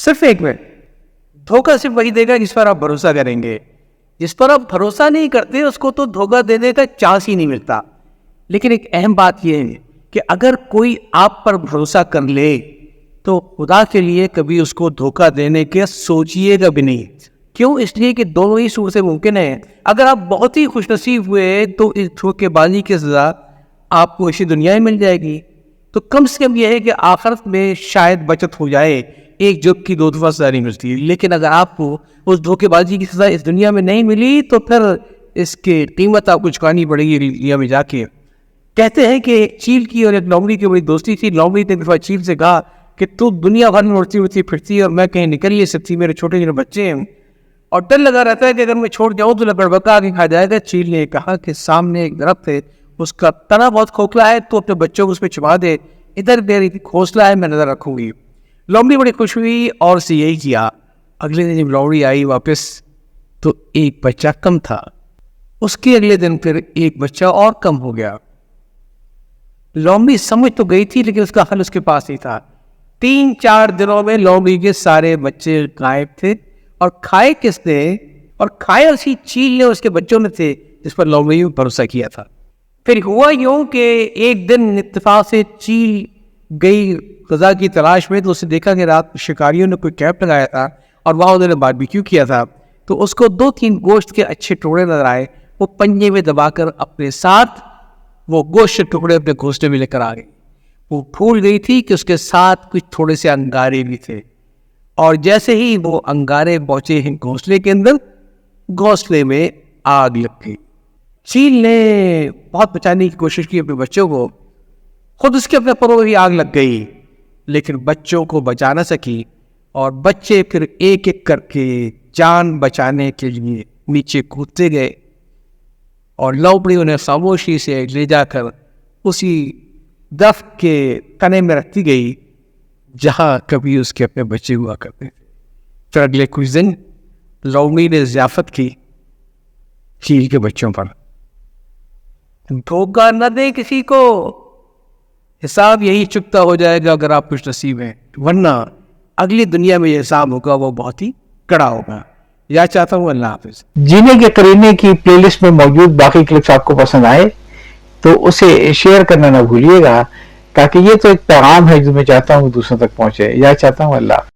صرف ایک منٹ. دھوکہ صرف وہی دے گا جس پر آپ بھروسہ کریں گے. جس پر آپ بھروسہ نہیں کرتے اس کو تو دھوکہ دینے کا چانس ہی نہیں ملتا. لیکن ایک اہم بات یہ ہے کہ اگر کوئی آپ پر بھروسہ کر لے تو خدا کے لیے کبھی اس کو دھوکہ دینے کے سوچیے گا بھی نہیں. کیوں؟ اس لیے کہ دونوں ہی صورتیں ممکن ہیں. اگر آپ بہت ہی خوش نصیب ہوئے تو اس دھوکے بازی کی سزا آپ کو اسی دنیا میں مل جائے گی. تو کم سے کم یہ ہے کہ آخرت میں شاید بچت ہو جائے, ایک جگ کی 2 دفعہ سزا نہیں ملتی. لیکن اگر آپ کو اس دھوکے بازی کی سزا اس دنیا میں نہیں ملی تو پھر اس کی قیمت آپ کو چکانی پڑے گی دنیا میں جا کے. کہتے ہیں کہ ایک چیل کی اور ایک لومڑی کی بڑی دوستی تھی. لومڑی نے ایک دفعہ چیل سے کہا کہ تو دنیا بھر میں اڑتی اڑتی پھرتی ہے اور میں کہیں نکل نہیں سکتی, میرے چھوٹے چھوٹے بچے ہیں اور ڈر لگا رہتا ہے کہ اگر میں چھوڑ جاؤں تو لکڑبگا کے کھا جائے گا. چیل نے کہا کہ سامنے ایک درخت ہے, اس کا تنا بہت کھوکھلا ہے, تو اپنے بچوں کو اس پہ چھپا دے, ادھر میری گھونسلہ ہے, میں نظر رکھوں گی. لومڑی بڑی خوش ہوئی اور اسے یہی کیا. اگلے دن جب لومڑی آئی واپس تو ایک بچہ کم تھا. اس کے اگلے دن پھر ایک بچہ اور کم ہو گیا. لومڑی سمجھ تو گئی تھی لیکن اس کا حل اس کے پاس ہی تھا. 3-4 دنوں میں لومڑی کے سارے بچے غائب تھے. اور کھائے کس نے؟ اور کھائے اسی چیل نے, اس کے بچوں میں تھے جس پر لومڑی نے بھروسہ کیا تھا. پھر ہوا یوں کہ ایک دن اتفاق سے چیل گئی غذا کی تلاش میں, تو اسے دیکھا کہ رات شکاریوں نے کوئی کیمپ لگایا تھا اور وہاں انہوں نے باربیکیو کیا تھا. تو اس کو 2-3 گوشت کے اچھے ٹکڑے نظر آئے. وہ پنجے میں دبا کر اپنے ساتھ وہ گوشت کے ٹکڑے اپنے گھونسلے میں لے کر آ گئی. وہ بھول گئی تھی کہ اس کے ساتھ کچھ تھوڑے سے انگارے بھی تھے, اور جیسے ہی وہ انگارے پہنچے ہیں گھونسلے کے اندر, گھونسلے میں آگ لگ گئی. چیل نے بہت بچانے کی کوشش کی اپنے بچوں کو, خود اس کے اپنے پروں میں بھی آگ لگ گئی, لیکن بچوں کو بچا نہ سکی. اور بچے پھر ایک ایک کر کے جان بچانے کے لیے نیچے کودتے گئے, اور لومڑی انہیں خاموشی سے لے جا کر اسی درخت کے تنے میں رکھتی گئی جہاں کبھی اس کے اپنے بچے ہوا کرتے تھے. پھر اگلے کچھ دن لومڑی نے ضیافت کی چیل کے بچوں پر. دھوکہ نہ دیں کسی کو, حساب یہی چکتا ہو جائے گا اگر آپ خوش نصیب ہیں, ورنہ اگلی دنیا میں یہ حساب ہوگا وہ بہت ہی کڑا ہوگا. یا چاہتا ہوں اللہ حافظ. جینے کے قرینے کی پلے لسٹ میں موجود باقی کلپس آپ کو پسند آئے تو اسے شیئر کرنا نہ بھولیے گا, تاکہ یہ تو ایک پیغام ہے جو میں چاہتا ہوں دوسروں تک پہنچے. یا چاہتا ہوں اللہ حافظ.